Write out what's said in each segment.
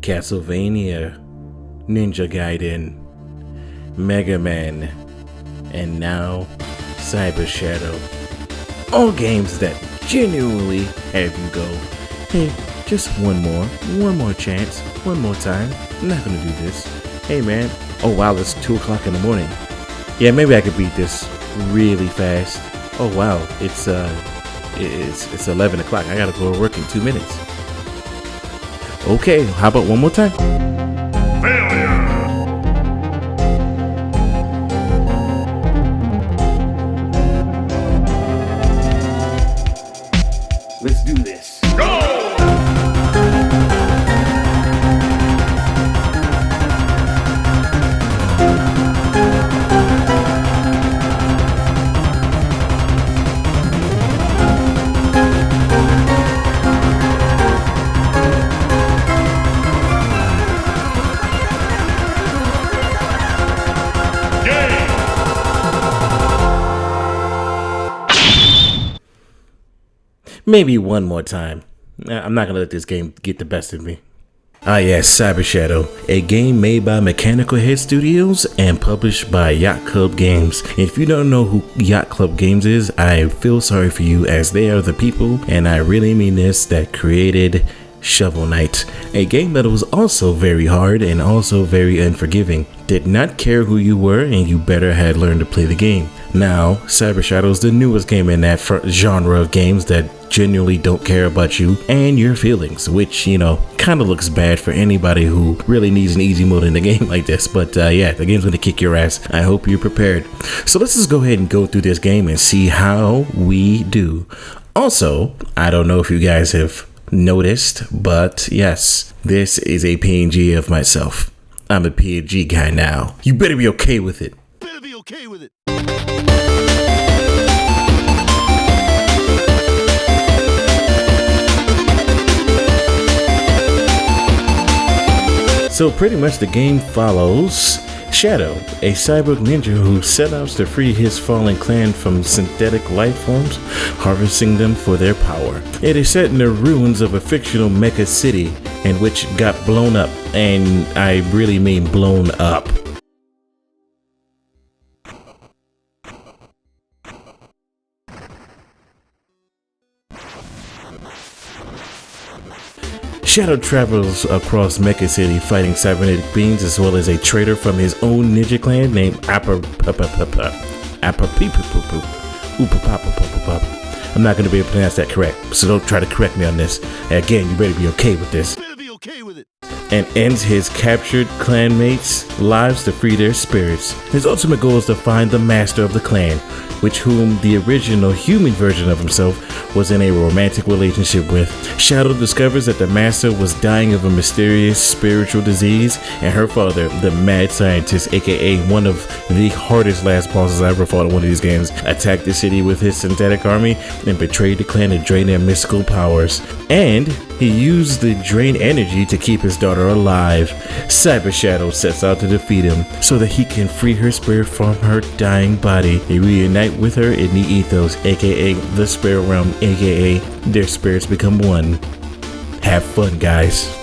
Castlevania, Ninja Gaiden, Mega Man, and now Cyber Shadow. All games that genuinely have you go, hey, just one more chance, one more time. I'm not gonna do this. Hey man, oh wow, it's 2 o'clock in the morning. Yeah, maybe I could beat this really fast. Oh wow, it's 11 o'clock. I gotta go to work in 2 minutes. Okay, how about one more time? Failure! Let's do this. Go! Maybe one more time. I'm not gonna let this game get the best of me. Ah yes, Cyber Shadow, a game made by Mechanical Head Studios and published by Yacht Club Games. If you don't know who Yacht Club Games is, I feel sorry for you, as they are the people, and I really mean this, that created Shovel Knight, a game that was also very hard and also very unforgiving. Did not care who you were, and you better had learned to play the game. Now, Cyber Shadow is the newest game in that genre of games that genuinely don't care about you and your feelings, which, you know, kind of looks bad for anybody who really needs an easy mode in a game like this. But yeah, the game's gonna kick your ass. I hope you're prepared. So let's just go ahead and go through this game and see how we do. Also, I don't know if you guys have noticed, but yes, this is a PNG of myself. I'm a PNG guy now. You better be okay with it. Better be okay with it. So pretty much the game follows Shadow, a cyborg ninja who set out to free his fallen clan from synthetic life forms, harvesting them for their power. It is set in the ruins of a fictional mecha city in which got blown up, and I really mean blown up. Shadow travels across Mecha City fighting cybernetic beings as well as a traitor from his own ninja clan named I'm not going to be able to pronounce that correct, so don't try to correct me on this. Again, you better be okay with this. Better be okay with it. And ends his captured clanmates' lives to free their spirits. His ultimate goal is to find the master of the clan, which whom the original human version of himself was in a romantic relationship with. Shadow discovers that the master was dying of a mysterious spiritual disease, and her father, the mad scientist, aka one of the hardest last bosses I ever fought in one of these games, attacked the city with his synthetic army and betrayed the clan to drain their mystical powers. And he used the drained energy to keep his daughter alive. Cyber Shadow sets out to defeat him so that he can free her spirit from her dying body. He reunite with her in the ethos, aka the spirit realm, aka their spirits become one. Have fun, guys.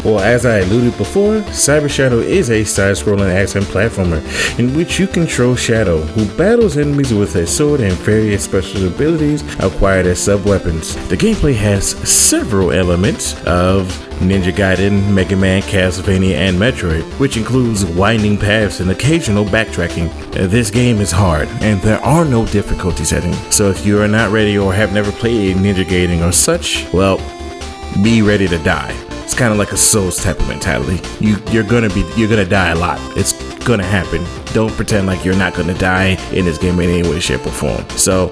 Well, as I alluded before, Cyber Shadow is a side-scrolling action platformer in which you control Shadow, who battles enemies with a sword and various special abilities acquired as sub-weapons. The gameplay has several elements of Ninja Gaiden, Mega Man, Castlevania, and Metroid, which includes winding paths and occasional backtracking. This game is hard, and there are no difficulty settings, so if you are not ready or have never played Ninja Gaiden or such, well, be ready to die. It's kind of like a Souls type of mentality. You're gonna die a lot. It's gonna happen. Don't pretend like you're not gonna die in this game in any way, shape, or form. So,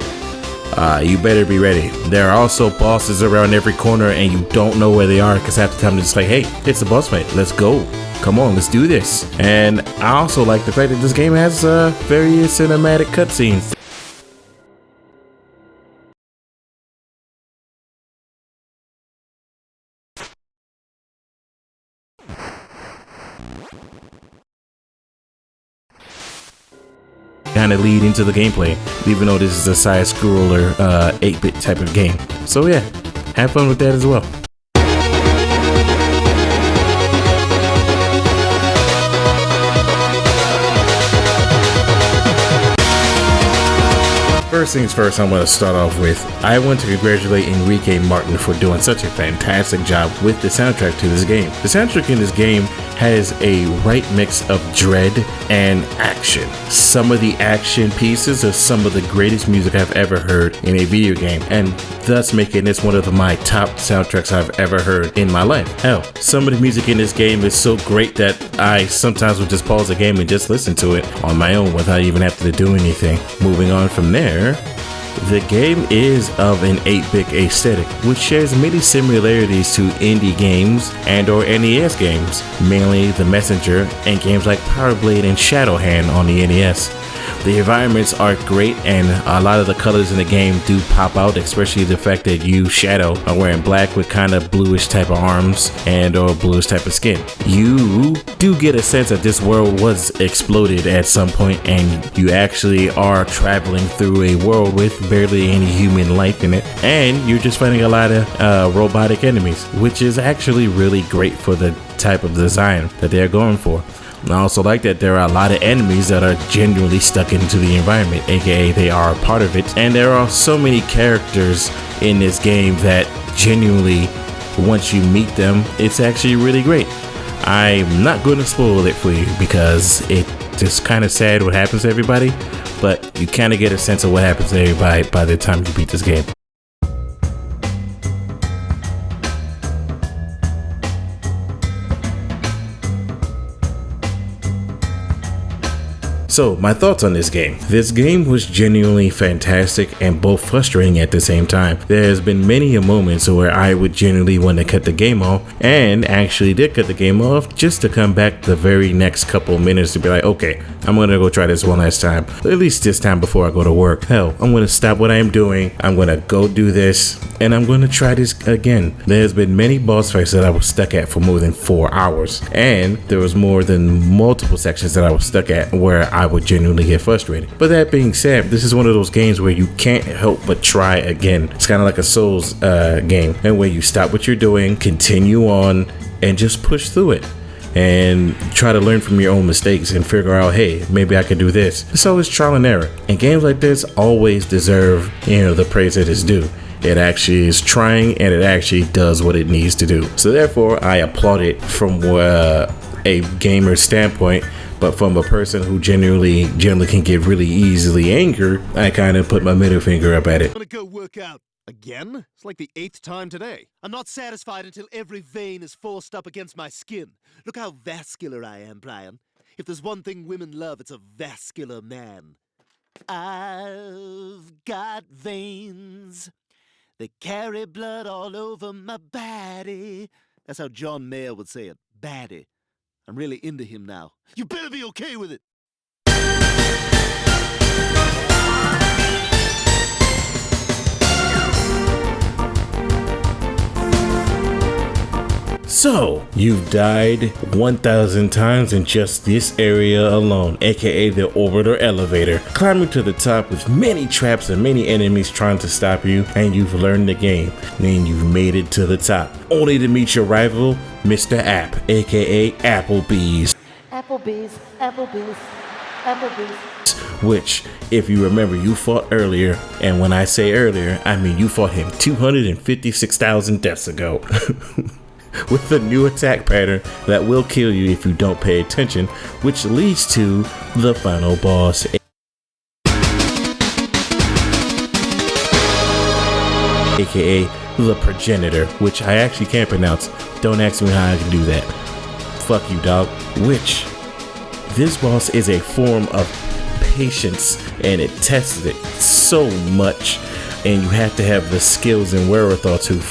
you better be ready. There are also bosses around every corner, and you don't know where they are because half the time they're just like, "Hey, it's a boss fight. Let's go. Come on, let's do this." And I also like the fact that this game has various cinematic cutscenes. kind of lead into the gameplay, even though this is a side-scroller 8-bit type of game. So yeah, have fun with that as well. First things first, I'm going to start off with, I want to congratulate Enrique Martin for doing such a fantastic job with the soundtrack to this game. The soundtrack in this game has a right mix of dread and action. Some of the action pieces are some of the greatest music I've ever heard in a video game, and thus making this one of my top soundtracks I've ever heard in my life. Hell, some of the music in this game is so great that I sometimes will just pause the game and just listen to it on my own without even having to do anything. Moving on from there, the game is of an 8-bit aesthetic, which shares many similarities to indie games and or NES games, mainly The Messenger and games like Power Blade and Shadow Hand on the NES. The environments are great, and a lot of the colors in the game do pop out, especially the fact that you, Shadow, are wearing black with kind of bluish type of arms and or bluish type of skin. You do get a sense that this world was exploded at some point, and you actually are traveling through a world with barely any human life in it, and you're just fighting a lot of robotic enemies, which is actually really great for the type of design that they're going for. I also like that there are a lot of enemies that are genuinely stuck into the environment, aka they are a part of it, and there are so many characters in this game that genuinely, once you meet them, it's actually really great. I'm not going to spoil it for you because it's just kind of sad what happens to everybody, but you kind of get a sense of what happens to everybody by the time you beat this game. So, my thoughts on this game. This game was genuinely fantastic and both frustrating at the same time. There has been many moments where I would genuinely want to cut the game off, and actually did cut the game off just to come back the very next couple minutes to be like, okay, I'm gonna go try this one last time. At least this time before I go to work. Hell, I'm gonna stop what I'm doing, I'm gonna go do this, and I'm gonna try this again. There's been many boss fights that I was stuck at for more than 4 hours, and there was more than multiple sections that I was stuck at where I would genuinely get frustrated. But that being said, this is one of those games where you can't help but try again. It's kind of like a Souls game, and where you stop what you're doing, continue on, and just push through it. And try to learn from your own mistakes and figure out, hey, maybe I could do this. It's always trial and error. And games like this always deserve, the praise that is due. It actually is trying, and it actually does what it needs to do. So therefore, I applaud it from a gamer standpoint. But from a person who generally can get really easily angered, I kind of put my middle finger up at it. I'm gonna go work out. Again? It's like the 8th time today. I'm not satisfied until every vein is forced up against my skin. Look how vascular I am, Brian. If there's one thing women love, it's a vascular man. I've got veins that carry blood all over my body. That's how John Mayer would say it, baddie. I'm really into him now. You better be okay with it. So, you've died 1,000 times in just this area alone, aka the orbiter elevator, climbing to the top with many traps and many enemies trying to stop you, and you've learned the game, and you've made it to the top, only to meet your rival, Mr. App, aka Applebee's. Applebee's. Which, if you remember, you fought earlier, and when I say earlier, I mean you fought him 256,000 deaths ago. With a new attack pattern that will kill you if you don't pay attention, which leads to the final boss, aka the Progenitor, which I actually can't pronounce. Don't ask me how I can do that. Fuck you, dog. Which, this boss is a form of patience, and it tests it so much, and you have to have the skills and wherewithal to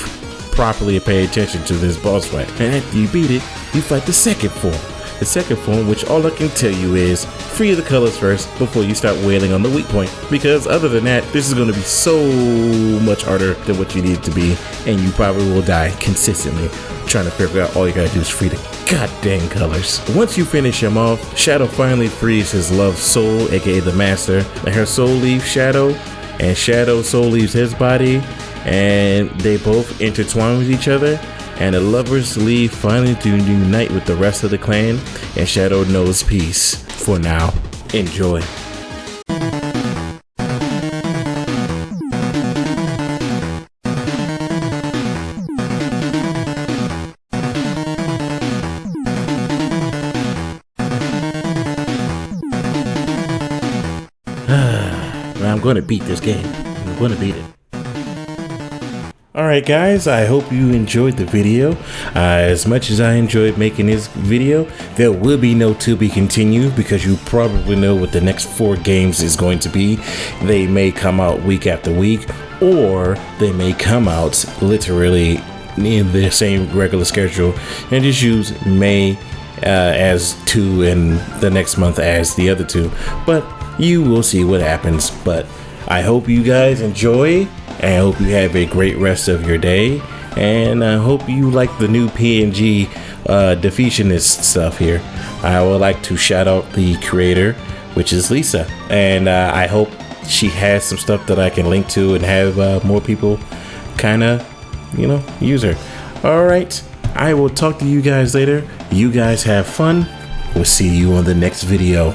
properly pay attention to this boss fight. And after you beat it, you fight the second form, the second form, which all I can tell you is free the colors first before you start wailing on the weak point, because other than that, this is going to be so much harder than what you need it to be, and you probably will die consistently trying to figure out all you gotta do is free the goddamn colors. Once you finish him off, Shadow finally frees his love soul, aka the master, and her soul leaves Shadow, and Shadow's soul leaves his body, and they both intertwine with each other, and the lovers leave finally to unite with the rest of the clan, and Shadow knows peace for now. Enjoy. I'm going to beat this game. I'm going to beat it. Alright guys, I hope you enjoyed the video. As much as I enjoyed making this video, there will be no to be continued because you probably know what the next 4 games is going to be. They may come out week after week, or they may come out literally in the same regular schedule and just use May as 2 and the next month as the other 2. But you will see what happens. But I hope you guys enjoy, and I hope you have a great rest of your day, and I hope you like the new PNG Defeationist stuff here. I would like to shout out the creator, which is Lisa, and I hope she has some stuff that I can link to and have more people kind of, use her. Alright, I will talk to you guys later. You guys have fun. We'll see you on the next video.